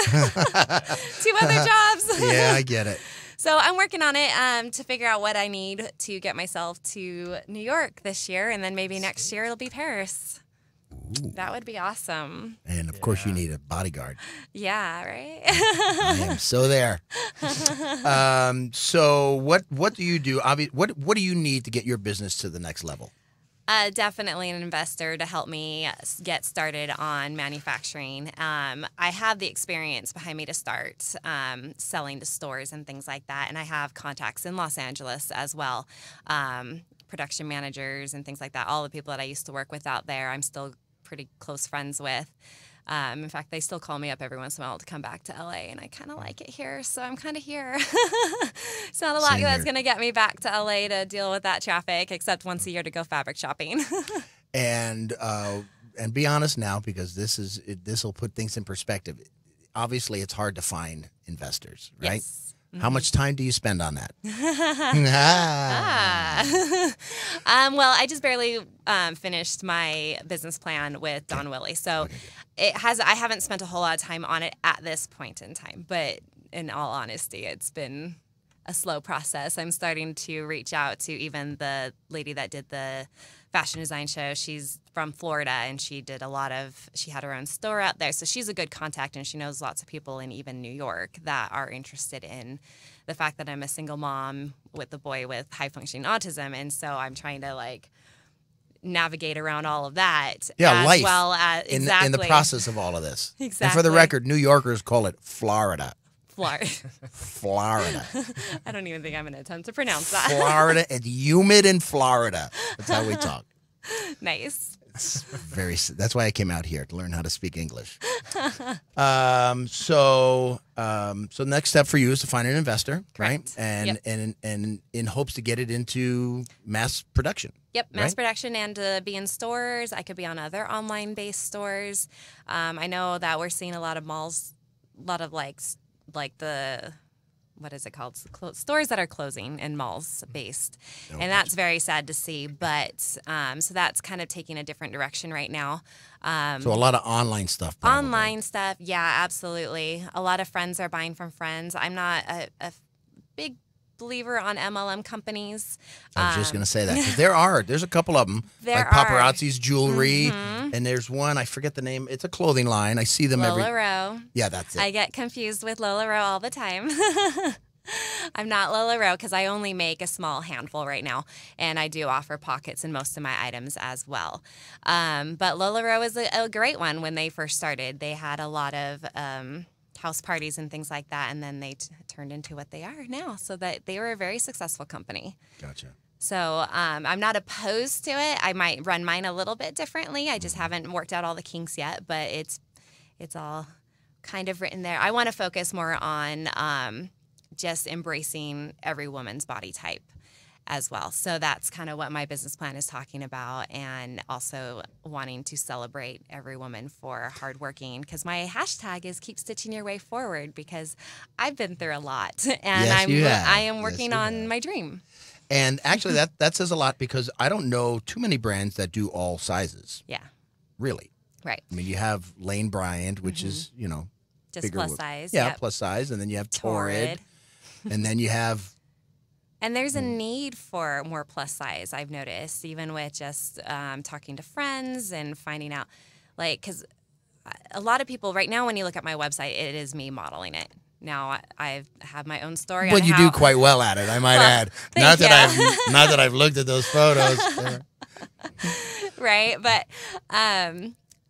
2 other jobs. Yeah, I get it. So I'm working on it to figure out what I need to get myself to New York this year, and then maybe next year it'll be Paris. Ooh. That would be awesome. And of course, you need a bodyguard. Yeah, right. I am so there. So what do you do? What do you need to get your business to the next level? Definitely an investor to help me get started on manufacturing. I have the experience behind me to start selling to stores and things like that, and I have contacts in Los Angeles as well. Production managers and things like that. All the people that I used to work with out there, I'm still pretty close friends with. In fact, they still call me up every once in a while to come back to LA, and I kind of like it here, so I'm kind of here. It's not a lot that's going to get me back to LA to deal with that traffic, except once a year to go fabric shopping. And be honest now, because this will put things in perspective. Obviously, it's hard to find investors, right? Yes. Mm-hmm. How much time do you spend on that? Well, I just barely finished my business plan with Don Willie, so I haven't spent a whole lot of time on it at this point in time. But in all honesty, it's been a slow process. I'm starting to reach out to even the lady that did the fashion design show. She's from Florida, and she had her own store out there. So she's a good contact, and she knows lots of people in even New York that are interested in the fact that I'm a single mom with a boy with high functioning autism. And so I'm trying to like navigate around all of that. Yeah, as life well as exactly in the process of all of this. Exactly. And for the record, New Yorkers call it Florida. Florida. I don't even think I'm going to attempt to pronounce that. Florida. It's humid in Florida. That's how we talk. Nice. That's why I came out here, to learn how to speak English. So next step for you is to find an investor, Correct. right? And in hopes to get it into mass production. Yep, mass right? production and be in stores. I could be on other online-based stores. I know that we're seeing a lot of malls, a lot of like the, what is it called? Stores that are closing and malls based. And that's very sad to see. But so that's kind of taking a different direction right now. So a lot of online stuff. Probably. Online stuff. Yeah, absolutely. A lot of friends are buying from friends. I'm not a big believer on MLM companies. I was just going to say that. 'Cause there's a couple of them. Like Paparazzi's Jewelry. And there's one, I forget the name. It's a clothing line. I see them Lola Rowe. Yeah, that's it. I get confused with Lola Rowe all the time. I'm not Lola Rowe because I only make a small handful right now, and I do offer pockets in most of my items as well. But Lola Rowe is a great one. When they first started, they had a lot of house parties and things like that, and then they turned into what they are now, so that they were a very successful company. Gotcha. So I'm not opposed to it. I might run mine a little bit differently. I just haven't worked out all the kinks yet, but it's all kind of written there. I want to focus more on just embracing every woman's body type as well. So that's kind of what my business plan is talking about, and also wanting to celebrate every woman for hardworking, because my hashtag is keep stitching your way forward, because I've been through a lot, and yes, I am working on my dream. And actually that says a lot, because I don't know too many brands that do all sizes. Yeah. Really. Right. I mean, you have Lane Bryant, which is, just bigger plus size. Yeah, yep. plus size. And then you have Torrid. And then you have... And there's a need for more plus size, I've noticed, even with just talking to friends and finding out, because a lot of people right now, when you look at my website, it is me modeling it. Now I have my own story. But you do quite well at it, I might add. Not that I've looked at those photos. Right, but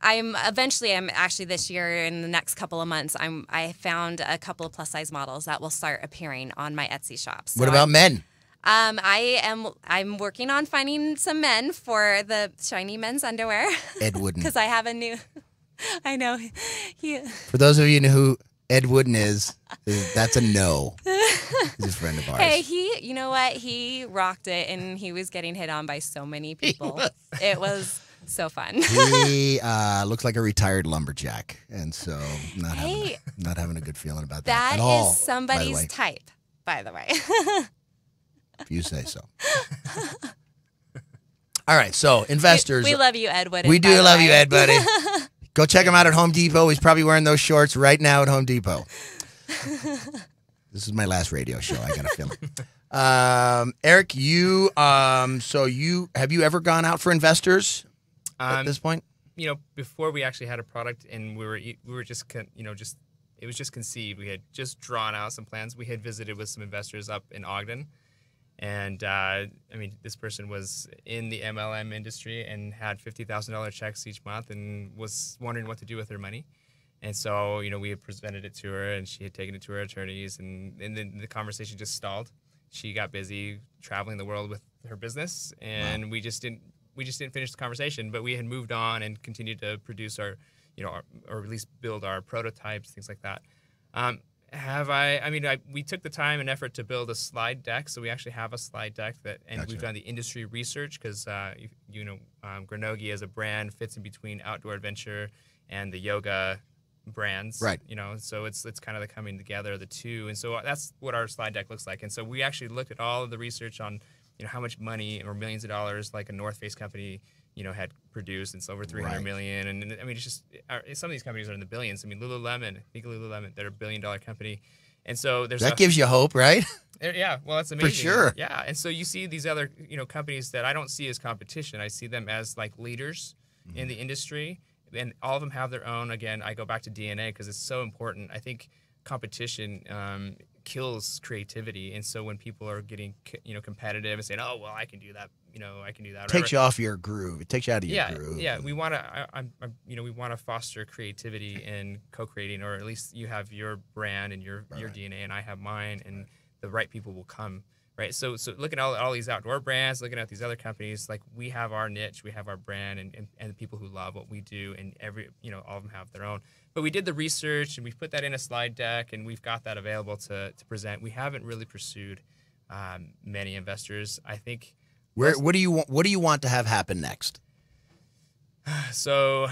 I'm actually this year, in the next couple of months, I found a couple of plus size models that will start appearing on my Etsy shop. So what about men? I'm working on finding some men for the shiny men's underwear. Ed Wooden. Because I have a new. I know. For those of you who Ed Wooden is that's a no. He's a friend of ours. Hey, you know what? He rocked it, and he was getting hit on by so many people. It was so fun. He looks like a retired lumberjack, and so not having a good feeling about that at all. That is somebody's type, by the way. If you say so. All right, so investors. We love you, Ed Wooden. We do love you, Ed, buddy. Go check him out at Home Depot. He's probably wearing those shorts right now at Home Depot. This is my last radio show. I got a feeling. Eric, have you ever gone out for investors at this point? Before we actually had a product, and we were just it was just conceived. We had just drawn out some plans. We had visited with some investors up in Ogden. And, this person was in the MLM industry and had $50,000 checks each month and was wondering what to do with her money. And so, we had presented it to her, and she had taken it to her attorneys, and then the conversation just stalled. She got busy traveling the world with her business, and we just didn't finish the conversation. But we had moved on and continued to produce our, or at least build our prototypes, things like that. We took the time and effort to build a slide deck, so we actually have a slide deck and Gotcha. We've done the industry research, because Granogi as a brand fits in between outdoor adventure and the yoga brands, right? So it's kind of the coming together of the two, and so that's what our slide deck looks like. And so we actually looked at all of the research on how much money or millions of dollars like a North Face company had produced. It's over 300 million. And it's just some of these companies are in the billions. Lululemon, they're $1 billion company. And so that gives you hope, right? Yeah, well, that's amazing. For sure. Yeah, and so you see these other, companies that I don't see as competition. I see them as like leaders in the industry, and all of them have their own. Again, I go back to DNA because it's so important. I think competition kills creativity, and so when people are getting competitive and saying, "Oh, well, I can do that," I can do that. Takes you off your groove. It takes you out of your groove. Yeah, we want to, we want to foster creativity and co-creating, or at least you have your brand and your DNA, and I have mine, and the right people will come, right? So looking at all these outdoor brands, looking at these other companies, like we have our niche, we have our brand, and the people who love what we do, and all of them have their own. But we did the research, and we put that in a slide deck, and we've got that available to present. We haven't really pursued many investors. I think. What do you want to have happen next? So,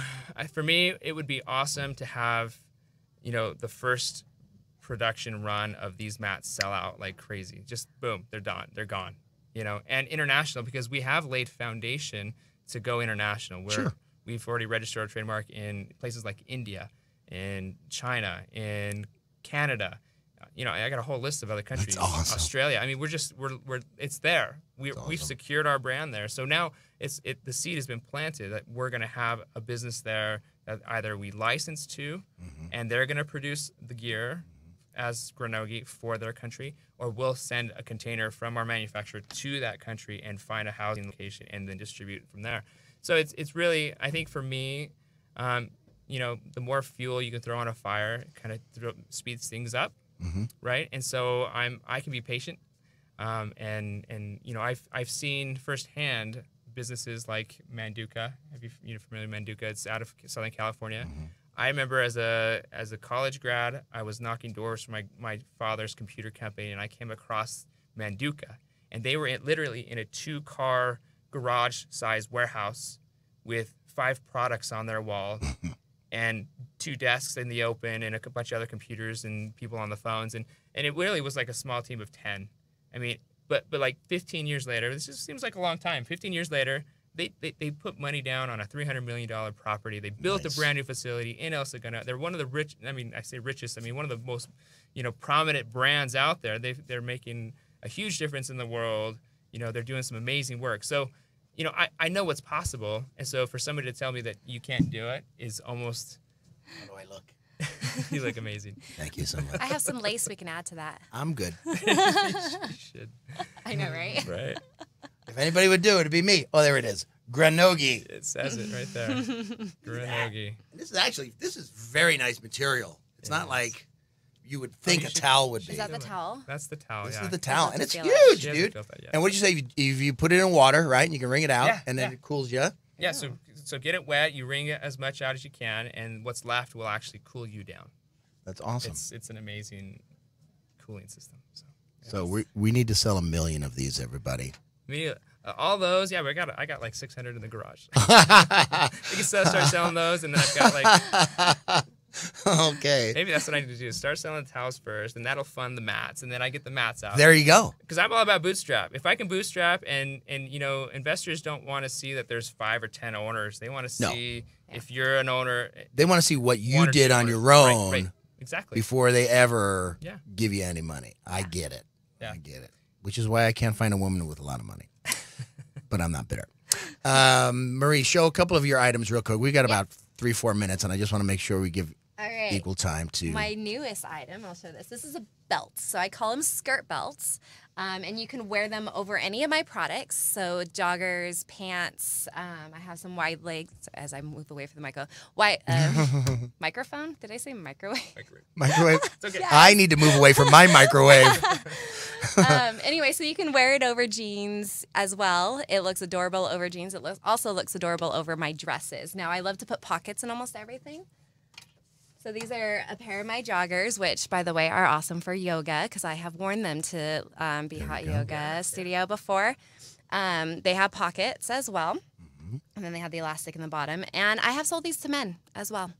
for me, it would be awesome to have, the first production run of these mats sell out like crazy. Just boom, they're done, they're gone. And international, because we have laid foundation to go international. Sure. We've already registered our trademark in places like India, in China, in Canada. I got a whole list of other countries. That's awesome. Australia. I mean, we're it's there. We've secured our brand there. So now the seed has been planted that we're going to have a business there that either we license to, and they're going to produce the gear as Granogi for their country, or we'll send a container from our manufacturer to that country and find a housing location and then distribute it from there. So it's really, I think for me, the more fuel you can throw on a fire, kind of speeds things up. Right, and so I can be patient, and I've seen firsthand businesses like Manduka. Have you familiar with Manduka? It's out of Southern California. I remember as a college grad, I was knocking doors for my father's computer company, and I came across Manduka, and they were literally in a 2-car garage-sized warehouse with 5 products on their wall. And 2 desks in the open, and a bunch of other computers and people on the phones, and it really was like a small team of 10. I mean, but like 15 years later, this just seems like a long time. 15 years later, they put money down on a $300 million property. They built a brand new facility in El Segundo. They're one of the rich. I mean, I say richest. I mean, one of the most prominent brands out there. They're making a huge difference in the world. They're doing some amazing work. So. I know what's possible, and so for somebody to tell me that you can't do it is almost. How do I look? You look amazing. Thank you so much. I have some lace we can add to that. I'm good. You should. I know, right? Right. If anybody would do it, it'd be me. Oh, there it is. Granogi. It says it right there. Granogi. This is very nice material. It's not like you would think a towel would be. Is that the towel? That's the towel, This yeah. is the towel, and it's feel huge, She hasn't dude. felt that yet. And what did you say? If you put it in water, right, and you can wring it out, and then it cools you? Yeah, so get it wet, you wring it as much out as you can, and what's left will actually cool you down. That's awesome. It's an amazing cooling system. So we need to sell 1 million of these, everybody. All those, yeah, I got like 600 in the garage. We can start selling those, and then I've got like. Okay. Maybe that's what I need to do. Start selling the towels first, and that'll fund the mats, and then I get the mats out. There you go. Because I'm all about bootstrap. If I can bootstrap, and investors don't want to see that there's 5 or 10 owners. They want to see if you're an owner. They want to see what you did on your own. Right. Exactly. Before they ever give you any money. I get it. Yeah. I get it. Which is why I can't find a woman with a lot of money. But I'm not bitter. Marie, show a couple of your items real quick. We got about 3-4 minutes, and I just want to make sure we give equal time to my newest item. I'll show this. This is a belt. So I call them skirt belts. And you can wear them over any of my products. So joggers, pants. I have some wide legs as I move away from the microphone. Did I say microwave? Microwave? It's okay. Yes. I need to move away from my microwave. Anyway, so you can wear it over jeans as well. It looks adorable over jeans. It also looks adorable over my dresses. Now, I love to put pockets in almost everything. So these are a pair of my joggers, which, by the way, are awesome for yoga because I have worn them to Be Hot Yoga Studio before. They have pockets as well, and then they have the elastic in the bottom. And I have sold these to men as well.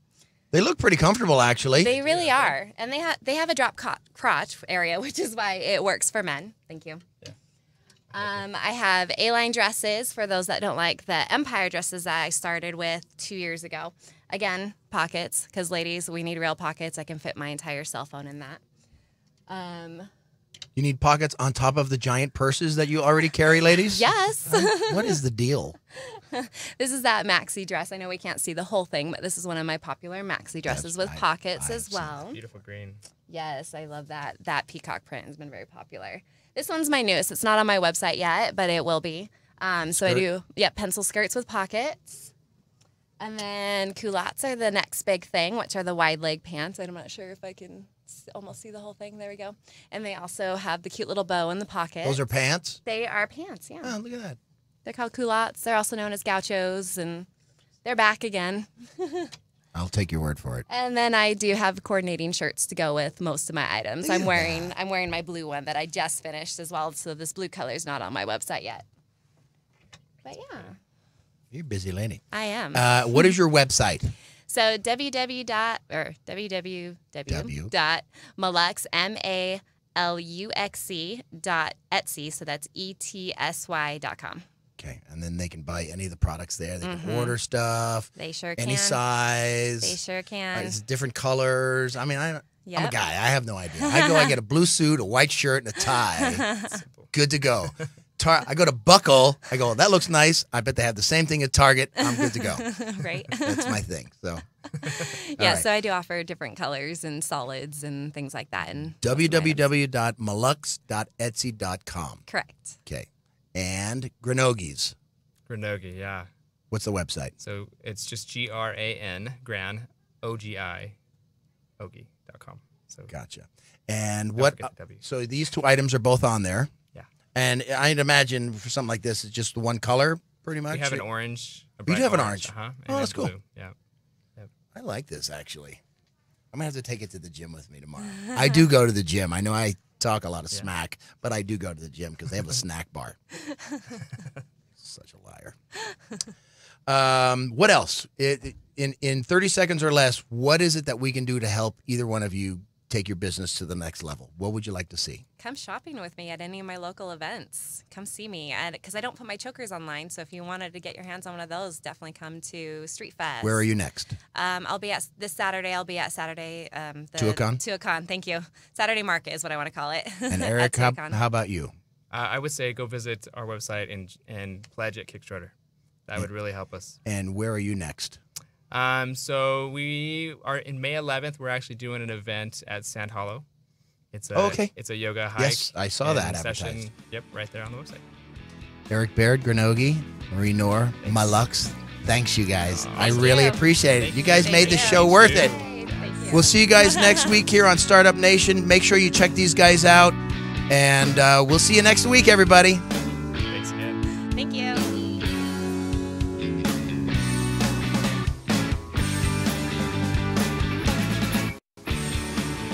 They look pretty comfortable, actually. They really are, and they have a drop crotch area, which is why it works for men. Thank you. Yeah. I have A-line dresses for those that don't like the Empire dresses that I started with 2 years ago. Again, pockets, because ladies, we need real pockets. I can fit my entire cell phone in that. You need pockets on top of the giant purses that you already carry, ladies? Yes. What is the deal? This is that maxi dress. I know we can't see the whole thing, but this is one of my popular maxi dresses with pockets as well. Beautiful green. Yes, I love that. That peacock print has been very popular. This one's my newest. It's not on my website yet, but it will be. So I do, pencil skirts with pockets. And then culottes are the next big thing, which are the wide leg pants. I'm not sure if I can almost see the whole thing. There we go. And they also have the cute little bow in the pocket. Those are pants? They are pants, yeah. Oh, look at that. They're called culottes. They're also known as gauchos, and they're back again. I'll take your word for it. And then I do have coordinating shirts to go with most of my items. I'm wearing my blue one that I just finished as well, so this blue color is not on my website yet. But yeah. You're a busy lady. I am. What is your website? So www.maluxe.etsy, so that's etsy.com. Okay, and then they can buy any of the products there. They can order stuff. They sure can. Any size. They sure can. It's different colors. I mean, I'm a Yep. guy. I have no idea. I get a blue suit, a white shirt, and a tie. Good to go. I go to Buckle. I go, that looks nice. I bet they have the same thing at Target. I'm good to go. Right. That's my thing. So, yeah, right. so I do offer different colors and solids and things like that. And www.maluxe.etsy.com. Correct. Okay. And Granogi's. Granogi, yeah. What's the website? So it's just GRAN, Gran, OGI, Ogi.com. So gotcha. And don't what? forget the W. So these two items are both on there. Yeah. And I'd imagine for something like this, it's just the one color, pretty much. We have an orange. You do have an orange. Uh-huh. Oh, that's blue. cool. Yeah. Yep. I like this, actually. I'm going to have to take it to the gym with me tomorrow. I do go to the gym. I know I talk a lot of smack, but I do go to the gym because they have a snack bar. Such a liar. What else? In 30 seconds or less, what is it that we can do to help either one of you take your business to the next level? What would you like to see? Come shopping with me at any of my local events. Come see me, because I don't put my chokers online. So if you wanted to get your hands on one of those, definitely come to Street Fest. Where are you next? I'll be at this Saturday. I'll be at Saturday. Tuacahn? Tuacahn, thank you. Saturday Market is what I want to call it. And Eric, how about you? I would say go visit our website and pledge at Kickstarter. That would really help us. And where are you next? So we are in May 11th. We're actually doing an event at Sand Hollow. It's a It's a yoga hike. Yes, I saw that session. advertised. Yep, right there on the website. Eric Baird, Granogi, Marie Nohr, Maluxe. Thanks, you guys. I Thank really you. appreciate it. You guys Thank made the you. show worth it. Thank you. We'll see you guys next week here on Startup Nation. Make sure you check these guys out, and we'll see you next week, everybody. Thanks again. Thank you.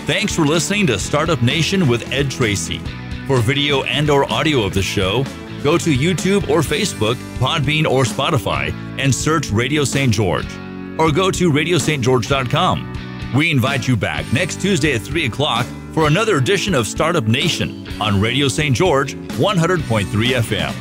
Thanks for listening to Startup Nation with Ed Tracey. For video and/or audio of the show, go to YouTube or Facebook, Podbean or Spotify, and search Radio St. George. Or go to radiostgeorge.com. We invite you back next Tuesday at 3 o'clock for another edition of Startup Nation on Radio St. George 100.3 FM.